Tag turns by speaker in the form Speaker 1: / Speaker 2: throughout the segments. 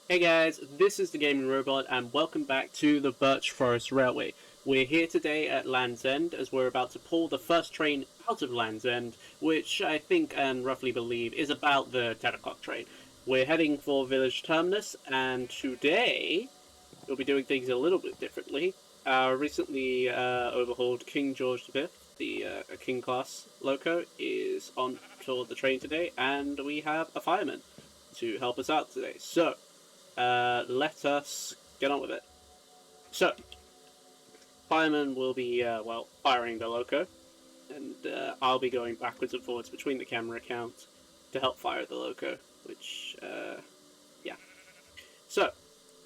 Speaker 1: Hey guys, this is the Gaming Robot and welcome back to the Birch Forest Railway. We're here today at Land's End as we're about to pull the first train out of Land's End, which I think and roughly believe is about the 10 o'clock train. We're heading for Village Terminus, and today we'll be doing things a little bit differently. Recently overhauled King George V, the King class Loco, is on board the train today, and we have a fireman to help us out today. So, let us get on with it. So, fireman will be, firing the Loco, and I'll be going backwards and forwards between the camera accounts to help fire the Loco, which, yeah. So,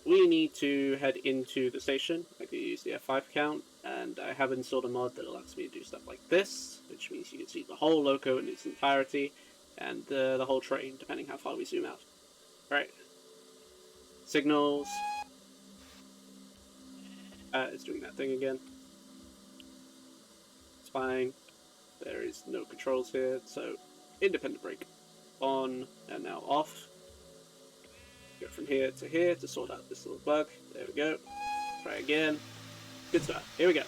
Speaker 1: we need to head into the station. I can use the F5 account, and I have installed a mod that allows me to do stuff like this, which means you can see the whole Loco in its entirety, and the whole train, depending how far we zoom out. Right. Signals. It's doing that thing again. It's fine. There is no controls here, so independent brake on and now off. Go from here to sort out this little bug. There we go. Try again. Good stuff. Here we go.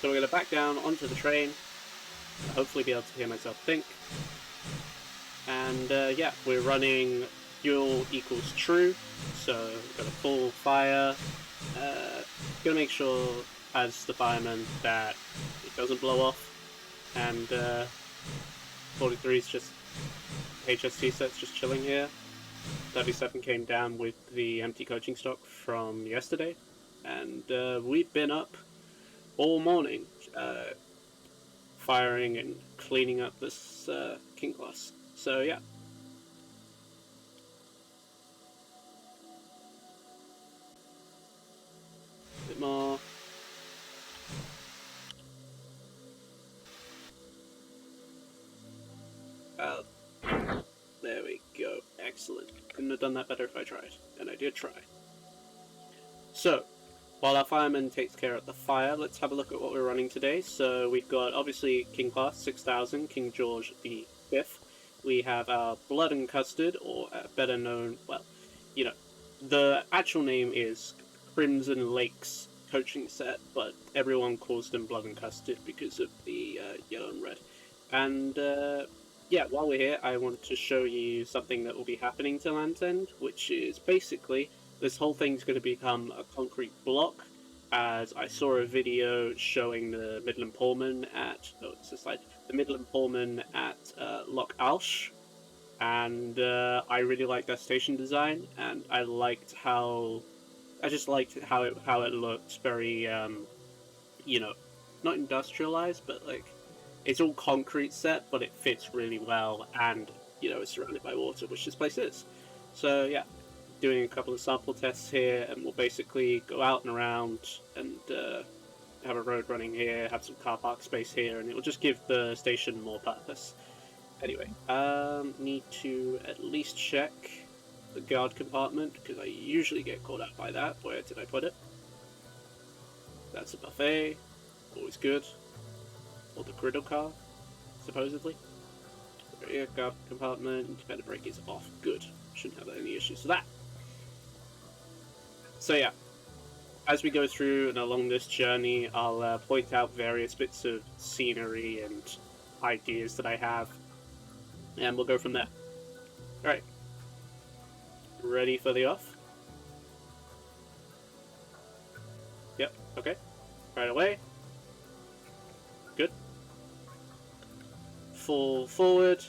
Speaker 1: So we're going to back down onto the train. I'll hopefully be able to hear myself think. And yeah, we're running fuel equals true. So we've got a full fire. Gonna make sure as the fireman that it doesn't blow off. And 43 is just HST sets just chilling here. 37 came down with the empty coaching stock from yesterday, and we've been up all morning firing and cleaning up this King class. So yeah. A bit more. There we go. Excellent. Couldn't have done that better if I tried. And I did try. So, while our fireman takes care of the fire, let's have a look at what we're running today. So we've got, obviously, King class 6000, King George V. We have our Blood and Custard, or better known, well, you know, the actual name is Crimson Lakes coaching set, but everyone calls them Blood and Custard because of the yellow and red. And yeah, while we're here, I want to show you something that will be happening to Land's End, which is basically this whole thing's going to become a concrete block, as I saw a video showing the Midland Pullman at, oh, it's this slide, the Midland Pullman at Loch Alsh, and I really liked that station design, and I just liked how it looked very, you know, not industrialized, but like, it's all concrete set, but it fits really well, and, you know, it's surrounded by water, which this place is. So, yeah, doing a couple of sample tests here, and we'll basically go out and around, and have a road running here, have some car park space here, and it will just give the station more purpose. Anyway, need to at least check the guard compartment, because I usually get caught out by that. Where did I put it? That's a buffet, always good. Or the griddle car, supposedly. Rear guard compartment, independent brake is off. Good. Shouldn't have any issues with that. So yeah, as we go through and along this journey, I'll point out various bits of scenery and ideas that I have, and we'll go from there. Alright. Ready for the off? Yep, okay. Right away. Good. Full forward.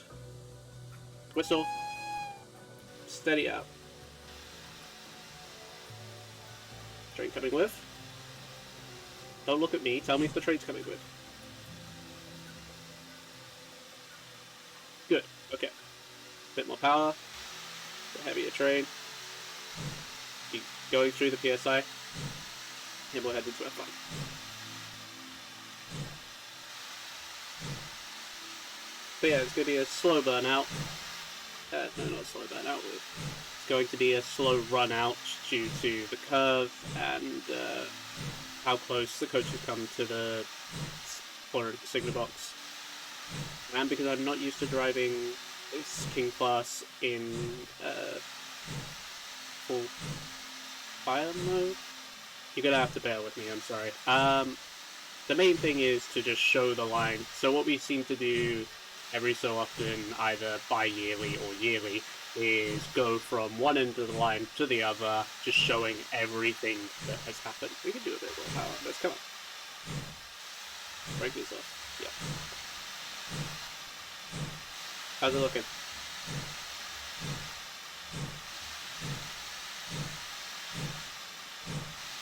Speaker 1: Whistle. Steady out. Train coming with. Don't look at me, tell me if the train's coming with. Good, okay. Bit more power. Bit heavier train. Keep going through the PSI. And we'll head into F1. But yeah, it's going to be a slow burnout. No, not a slow burnout. It's going to be a slow run out due to the curve and how close the coaches come to the corner of the signal box. And because I'm not used to driving this King class in full fire mode. You're gonna have to bear with me, I'm sorry. The main thing is to just show the line. So what we seem to do every so often, either bi-yearly or yearly, is go from one end of the line to the other, just showing everything that has happened. We can do a bit more power. Let's come on. Break this off. Yeah. How's it looking?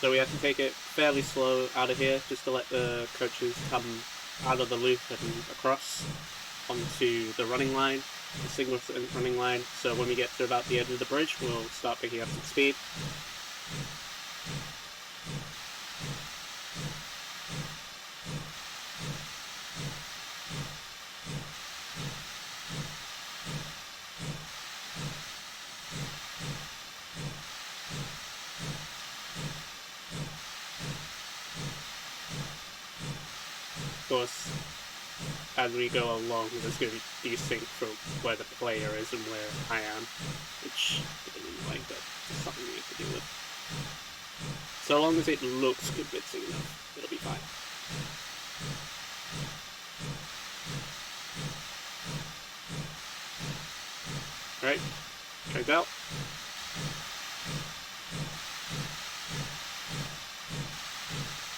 Speaker 1: So we have to take it fairly slow out of here, just to let the coaches come out of the loop and across onto the running line, the signal running line. So when we get to about the edge of the bridge, we'll start picking up some speed. Of course, as we go along, there's going to be desync from where the player is and where I am, which I don't like, but it's something we need to deal with. So long as it looks convincing enough, it'll be fine. Alright, check out.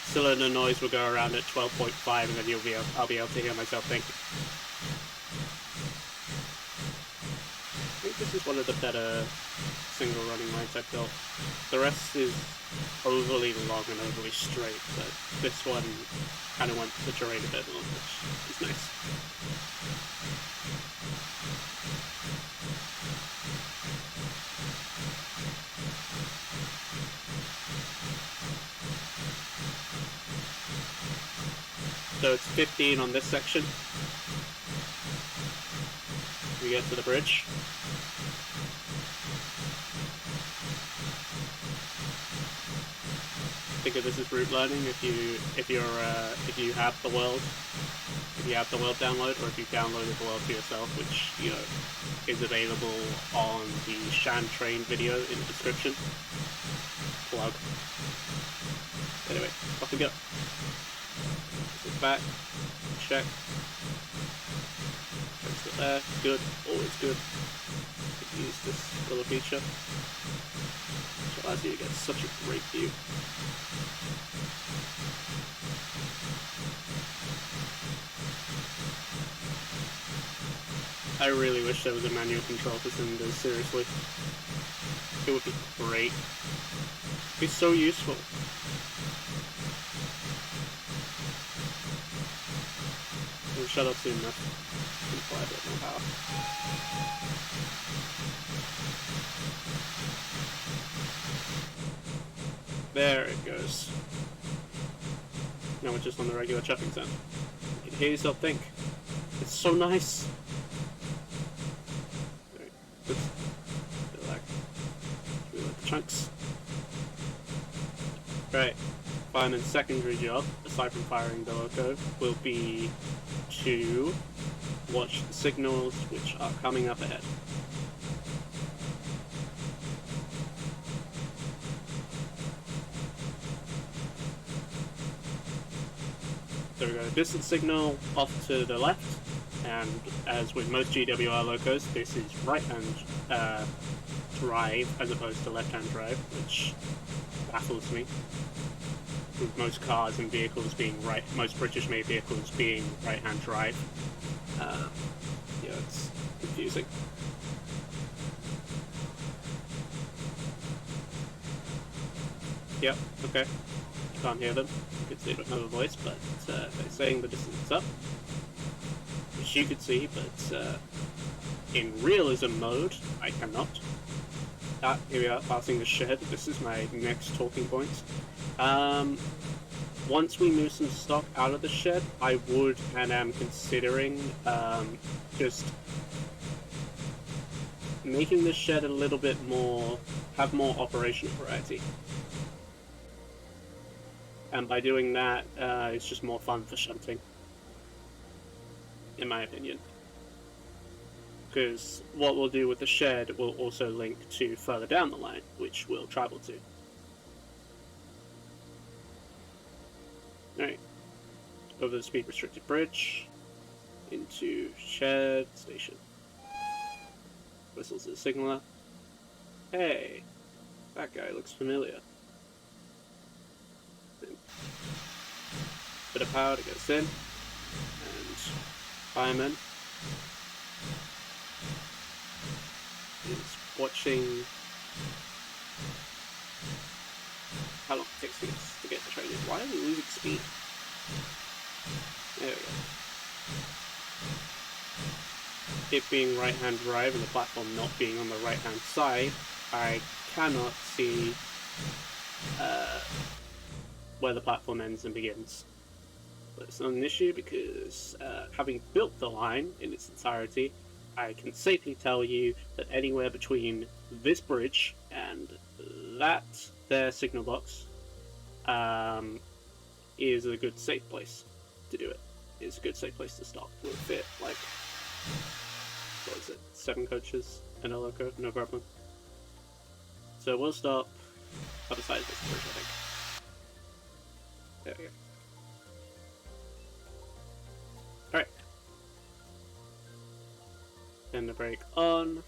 Speaker 1: Cylinder noise will go around at 12.5, and then I'll be able to hear myself think. I think this is one of the better single running lines I've built. The rest is overly long and overly straight, but this one kind of went the terrain a bit more, which is nice. So it's 15 on this section. We get to the bridge. Think of this as route learning if you have the world download, or if you downloaded the world to yourself, which is available on the Shan Train video in the description. Plug. Anyway, off we go. Sit back, check. Fix it there. Good. Always good. Use this little feature, which allows you to get such a great view. I really wish there was a manual control for cylinders, seriously. It would be great. It'd be so useful. We'll shut up soon enough. Apply a bit more power. There it goes. Now we're just on the regular chuffing sound. You can hear yourself think. It's so nice. Alright, oops. Bit of lag. We like the chunks. Right. Fireman's secondary job, aside from firing the Loco, will be to watch the signals which are coming up ahead. So we've got a distance signal off to the left, and as with most GWR locos, this is right-hand drive as opposed to left-hand drive, which baffles me. With most cars and vehicles being most British-made vehicles being right-hand drive. Yeah, it's confusing. Yep, okay. Can't hear them because they don't have a voice, but they're saying the distance is up, which you could see, but in realism mode, I cannot. Here we are, passing the shed. This is my next talking point. Once we move some stock out of the shed, I would and am considering just making the shed a little bit more, have more operational variety. And by doing that, it's just more fun for shunting, in my opinion. because what we'll do with the shed will also link to further down the line, which we'll travel to. Alright, over the speed restricted bridge, into shed station. Whistles at the signaler. Hey, that guy looks familiar. Bit of power to get us in, and fireman is watching how long it takes to get the train in. Why are we losing speed? There we go. It being right-hand drive and the platform not being on the right-hand side, I cannot see where the platform ends and begins. But it's not an issue because having built the line in its entirety, I can safely tell you that anywhere between this bridge and that there signal box is a good safe place to do it. It's a good safe place to stop. We'll fit like, what is it, 7 coaches and a Loco, no problem. So we'll stop other side of this bridge, I think. There we go. Alright. Then the brake on.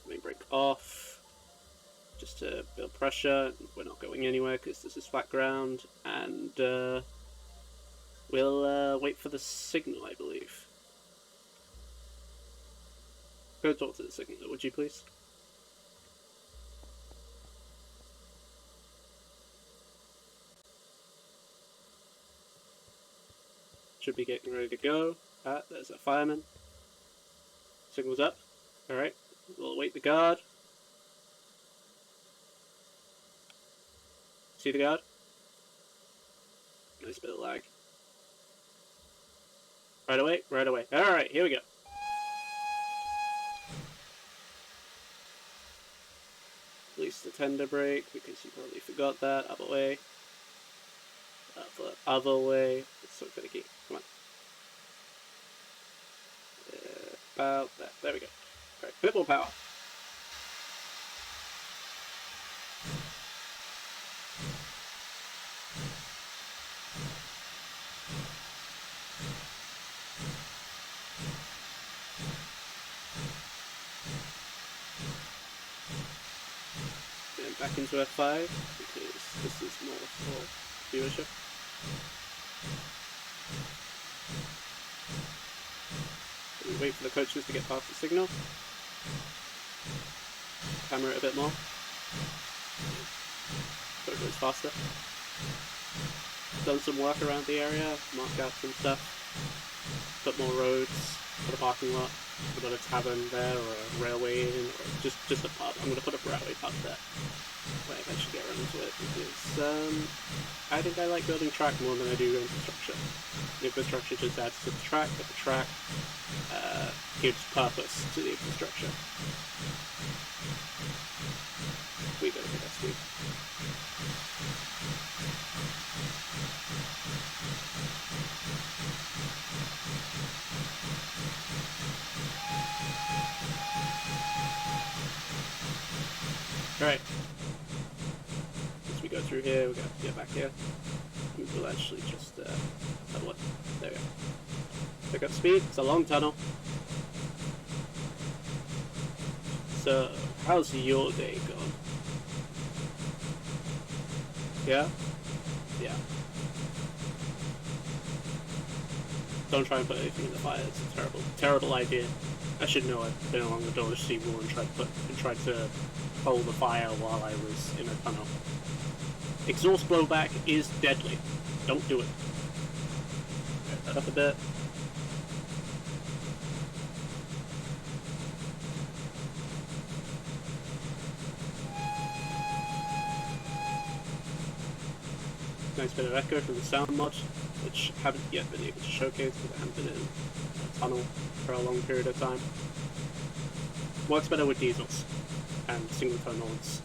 Speaker 1: Main brake off. Just to build pressure. We're not going anywhere because this is flat ground. And we'll wait for the signal, I believe. Go talk to the signal, would you please? Should be getting ready to go. Ah, there's a fireman. Signal's up. Alright, we'll await the guard. See the guard? Nice bit of lag. Right away, right away. Alright, here we go. Release the tender brake because you probably forgot that. Other way. Other way. It's so finicky. Come on. About that. There we go. Alright, bit more power. And back into F5 because this is more for viewership. We wait for the coaches to get past the signal. Camera it a bit more. So it goes faster. Done some work around the area, marked out some stuff. Put more roads, put a parking lot, put a tavern there, or a railway inn, or just a pub. I'm going to put a railway pub there. Wait, I should get around to it because I think I like building track more than I do infrastructure. The infrastructure just adds to the track, but the track gives purpose to the infrastructure. We got a bit of speed. Alright. As we go through here, we got to get back here. We'll actually just double it. There we go. Pick up speed. It's a long tunnel. So, how's your day going? Yeah? Yeah. Don't try and put anything in the fire. It's a terrible, terrible idea. I should know. I've been along the Danish Sea Wall and tried to hold the fire while I was in a tunnel. Exhaust blowback is deadly. Don't do it. Get that up a bit. Nice bit of echo from the sound mod, which I haven't yet been able to showcase because I haven't been in a tunnel for a long period of time. Works better with diesels and single tone horns.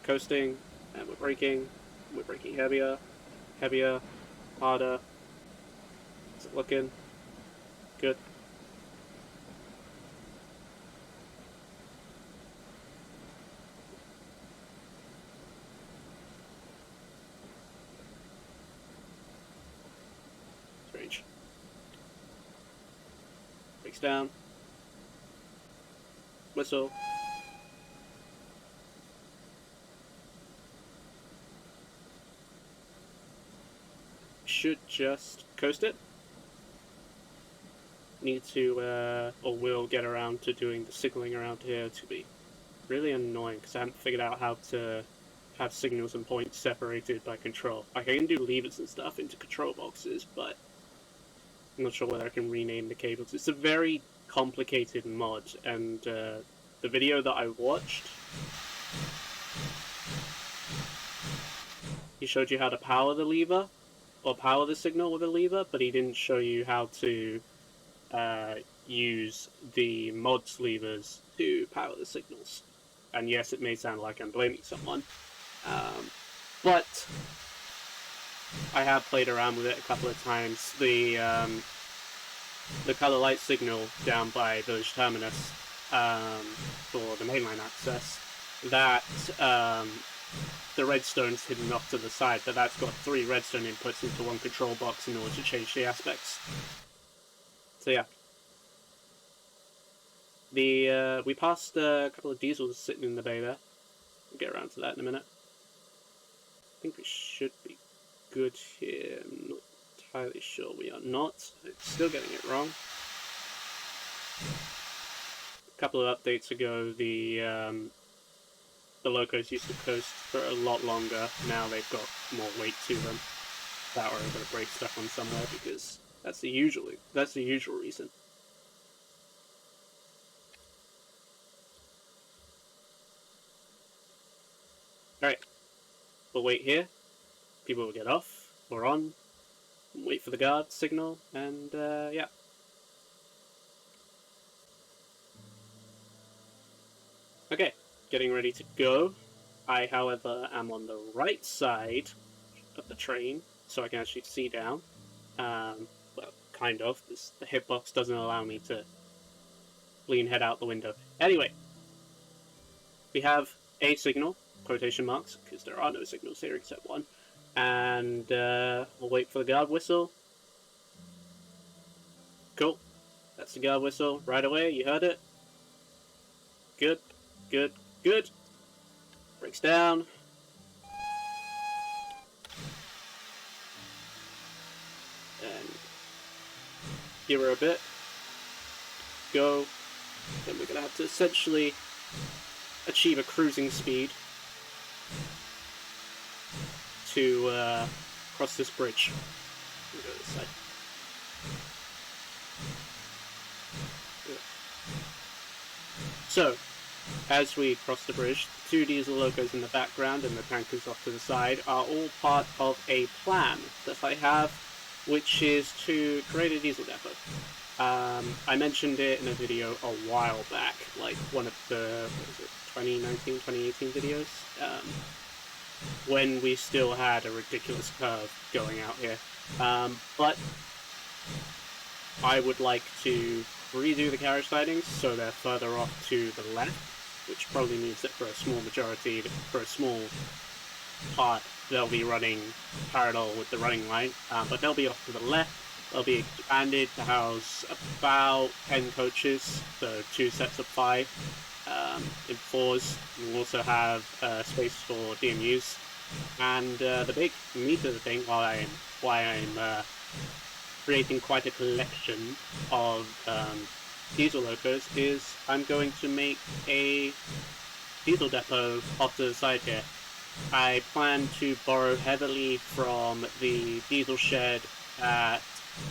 Speaker 1: Coasting, and we're braking heavier, harder, looking? Good. Strange. Breaks down. Whistle. Should just coast it. Need to, or will get around to doing the signaling around here. To be really annoying because I haven't figured out how to have signals and points separated by control. Like, I can do levers and stuff into control boxes, but I'm not sure whether I can rename the cables. It's a very complicated mod, and the video that I watched, he showed you how to power the lever, or power the signal with a lever, but he didn't show you how to use the mod's levers to power the signals. And yes, it may sound like I'm blaming someone, but I have played around with it a couple of times. The color light signal down by Village Terminus for the mainline access, that the redstone's hidden off to the side, but that's got 3 redstone inputs into one control box in order to change the aspects. So yeah. We passed a couple of diesels sitting in the bay there. We'll get around to that in a minute. I think we should be good here. I'm not entirely sure we are not. I'm still getting it wrong. A couple of updates ago, the Locos used to coast for a lot longer. Now they've got more weight to them that are able to break stuff on somewhere, because that's the usual reason. Alright, we'll wait here. People will get off. We're on. Wait for the guard signal, and yeah. Okay, getting ready to go. I, however, am on the right side of the train, so I can actually see down. Well, kind of. The hitbox doesn't allow me to lean head out the window. Anyway, we have a signal, quotation marks, because there are no signals here except one. And we'll wait for the guard whistle. Cool. That's the guard whistle right away. You heard it. Good, good, good. Breaks down. And give her a bit. Go. Then we're going to have to essentially achieve a cruising speed to cross this bridge. We'll go this side. So, as we cross the bridge, the 2 diesel locos in the background and the tankers off to the side are all part of a plan that I have, which is to create a diesel depot. I mentioned it in a video a while back, like one of the, what was it, 2019, 2018 videos, when we still had a ridiculous curve going out here. But I would like to redo the carriage sidings so they're further off to the left, which probably means that for a small majority, for a small part, they'll be running parallel with the running line, but they'll be off to the left. They'll be expanded to house about 10 coaches, so 2 sets of 5 in 4s. We'll also have space for DMUs. And the big meat of the thing, why I'm creating quite a collection of diesel locos, is I'm going to make a diesel depot off to the side here. I plan to borrow heavily from the diesel shed at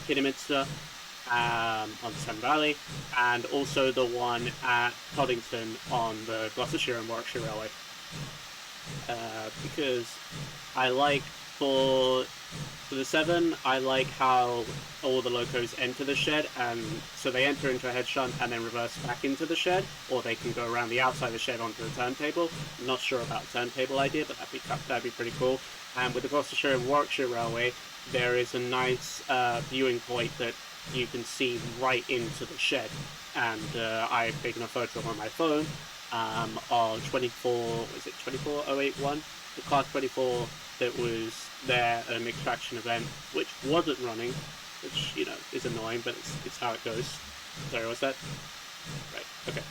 Speaker 1: Kidderminster on the Sun Valley, and also the one at Toddington on the Gloucestershire and Warwickshire Railway. Because I like, for the 7, I like how all the locos enter the shed, and so they enter into a head shunt and then reverse back into the shed, or they can go around the outside of the shed onto the turntable. I'm not sure about the turntable idea, but that'd be pretty cool. And with the Gloucestershire and Warwickshire Railway, there is a nice viewing point that you can see right into the shed. And I've taken a photo on my phone of 24081, the class 24 that was there at an extraction event, which wasn't running, which, you know, is annoying, but it's how it goes. Sorry, what's that? Right, okay.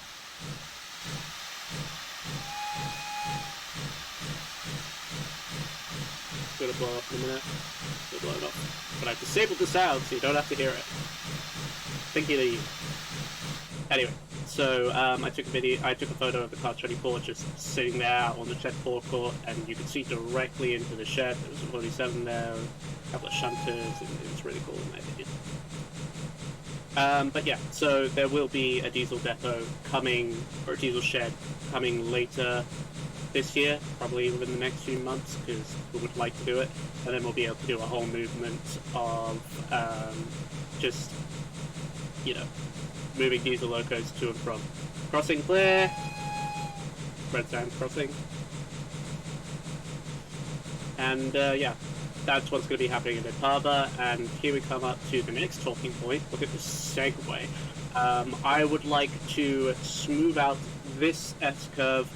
Speaker 1: It's gonna blow up in a minute. It'll blow it up. But I've disabled the sound so you don't have to hear it. Thinking of you. Anyway, so I took a photo of the Class 24 just sitting there out on the shed forecourt, and you could see directly into the shed. There was a 47 there, a couple of shunters, and it was really cool in my opinion. But yeah, so there will be a diesel depot coming, or a diesel shed coming later this year, probably within the next few months, because we would like to do it, and then we'll be able to do a whole movement of just, you know, moving diesel locos to and from. Crossing clear. Red sand crossing. And yeah, that's what's going to be happening in Harbor. And here we come up to the next talking point. Look at this segue. I would like to smooth out this S-curve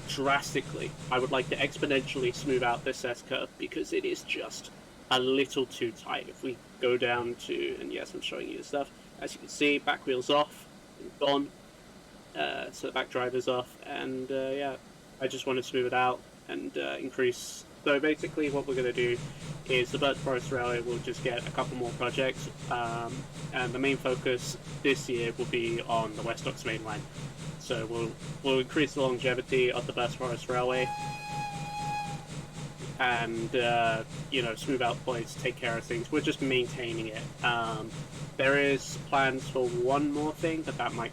Speaker 1: drastically. I would like to exponentially smooth out this S-curve because it is just a little too tight. If we go down to, and yes, I'm showing you the stuff. As you can see, back wheel's off and gone, so the back driver's off, and yeah, I just want to smooth it out and increase. So basically what we're going to do is the Birch Forest Railway will just get a couple more projects, and the main focus this year will be on the West Docks main line. So we'll increase the longevity of the Birch Forest Railway, and you know, smooth out points, take care of things. We're just maintaining it. There is plans for one more thing, but that might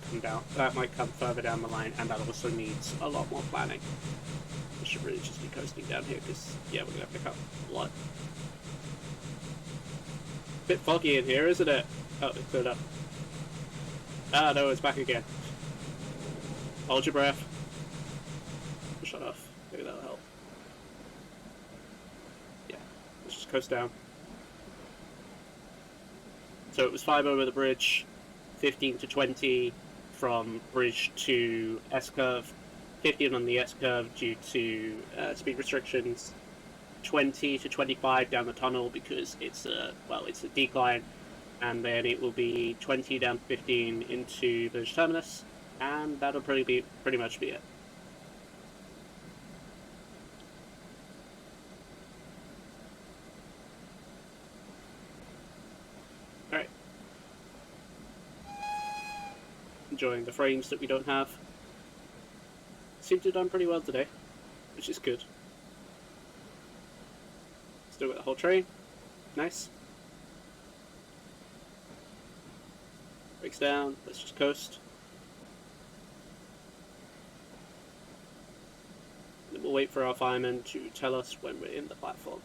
Speaker 1: come further down the line, and that also needs a lot more planning. We should really just be coasting down here because yeah, we're gonna pick up a lot. Bit foggy in here, isn't it? Oh, it cleared up. Ah, no, it's back again. Hold your breath. Shut off. Maybe that'll help. Yeah, let's just coast down. So it was 5 over the bridge, 15 to 20 from bridge to S-curve, 15 on the S-curve due to speed restrictions, 20 to 25 down the tunnel because it's a decline, and then it will be 20 down to 15 into Village Terminus, and that'll pretty much be it. Alright. Enjoying the frames that we don't have. Seem to have done pretty well today, which is good. Still got the whole train. Nice. Breaks down. Let's just coast. And then we'll wait for our fireman to tell us when we're in the platform.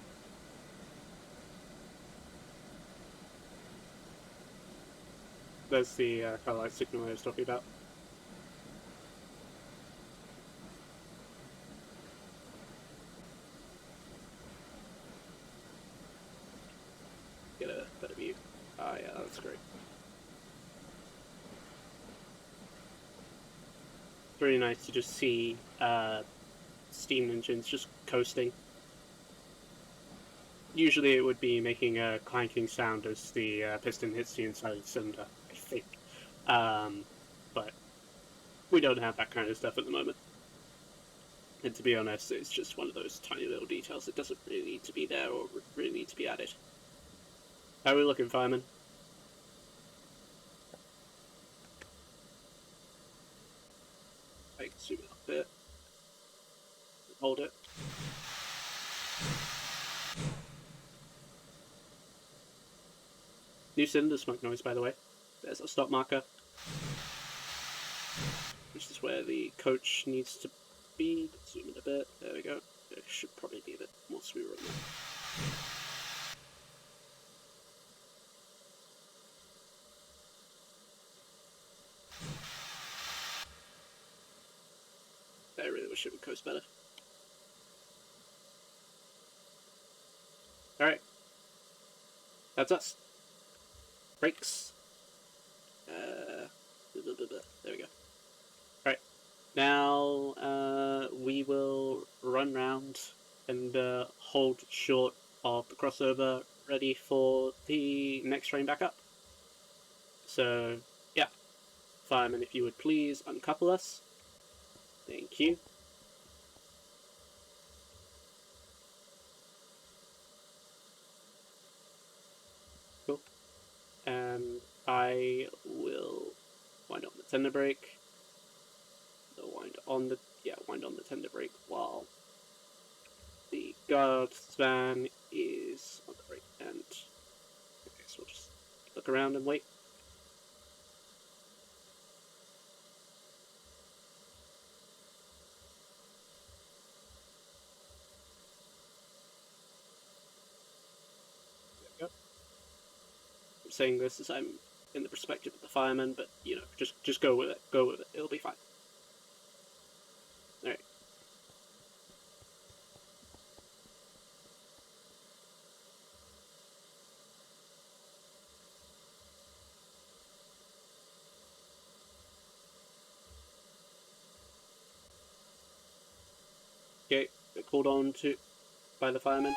Speaker 1: There's the kind of like signal I was talking about. Get a better view. Ah, yeah, that's great. It's really nice to just see steam engines just coasting. Usually it would be making a clanking sound as the piston hits the inside of the cylinder, I think. But we don't have that kind of stuff at the moment. And to be honest, it's just one of those tiny little details that doesn't really need to be there or really need to be added. How are we looking, fireman? I can zoom it up a bit. Hold it. New cylinder smoke noise, by the way. There's a stop marker, which is where the coach needs to be. Zoom in a bit. There we go. It should probably be a bit more smoother on that. I really wish it would coast better. Alright. That's us. Brakes. There we go. Alright. Now, we will run round and hold short of the crossover, ready for the next train back up. So, yeah. Fireman, if you would please uncouple us. Thank you. Cool. And I will wind on the tender brake. Wind on the tender brake while the guardsman is on the brake. And I guess we'll just look around and wait. There we go. I'm saying this as I'm in the perspective of the fireman, but you know, just go with it. Go with it. It'll be fine. All right. Okay. Get called on to by the fireman.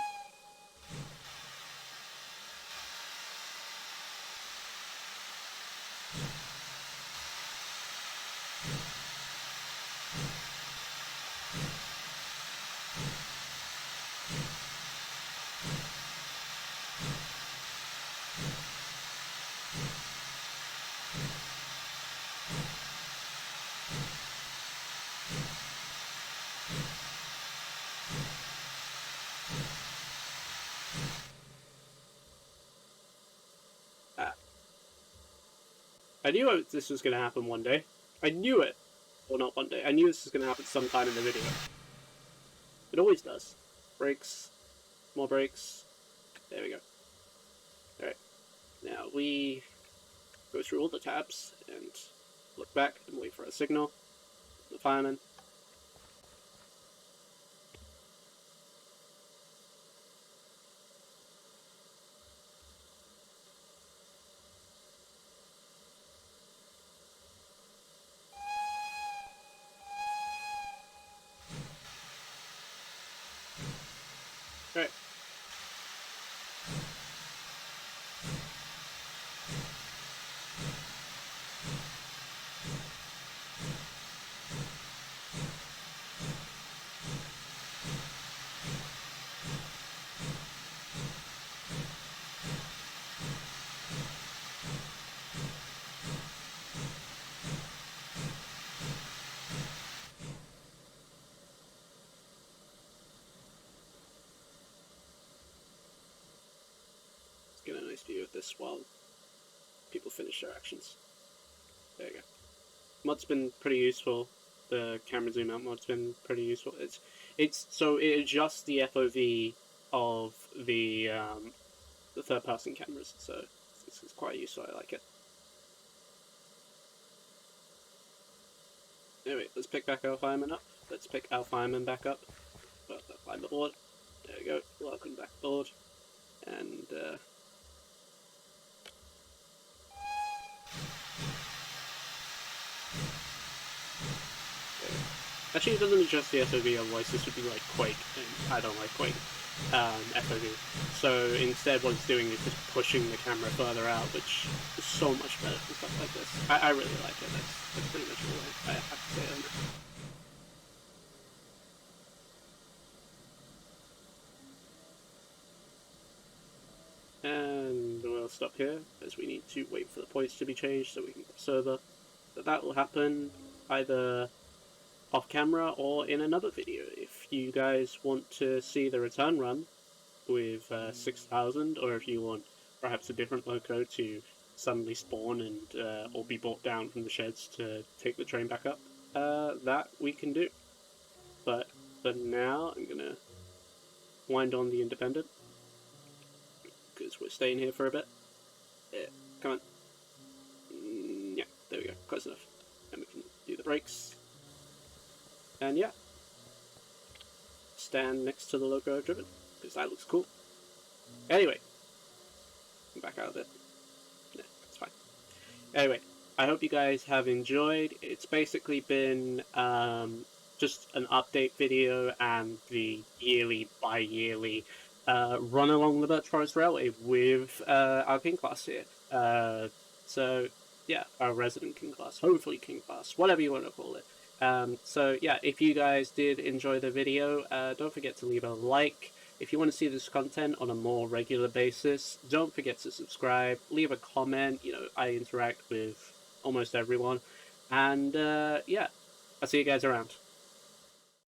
Speaker 1: I knew this was going to happen one day. I knew it. Well, not one day. I knew this was going to happen sometime in the video. It always does. Brakes. More brakes. There we go. Alright. Now we go through all the tabs and look back and wait for a signal. The fireman. Alright. Let's get a nice view of this while people finish their actions. There you go. Mod's been pretty useful. The camera zoom out mod's been pretty useful. So it adjusts the FOV of the third person cameras, so it's quite useful. I like it. Anyway, let's pick back our fireman up. Let's pick our fireman back up. Climb aboard. There we go. Welcome back aboard. And actually, it doesn't adjust the FOV, otherwise this would be like Quake, and I don't like Quake FOV. So instead what it's doing is just pushing the camera further out, which is so much better for stuff like this. I really like it. That's pretty much all I have to say on it. And we'll stop here, as we need to wait for the points to be changed so we can cross over. But that will happen either off camera or in another video. If you guys want to see the return run with 6,000, or if you want perhaps a different Loco to suddenly spawn and or be brought down from the sheds to take the train back up, that we can do. But for now, I'm gonna wind on the Independent because we're staying here for a bit. Yeah, come on. Yeah, there we go, close enough. And we can do the brakes. And yeah, stand next to the Loco I've driven, because that looks cool. Anyway, back out of it. Yeah, it's fine. Anyway, I hope you guys have enjoyed. It's basically been just an update video and the yearly, bi-yearly run along the Birch Forest Railway with our King class here. So yeah, our resident King class, hopefully King class, whatever you want to call it. So yeah, if you guys did enjoy the video, don't forget to leave a like. If you want to see this content on a more regular basis, don't forget to subscribe, leave a comment. You know, I interact with almost everyone. And yeah, I'll see you guys around.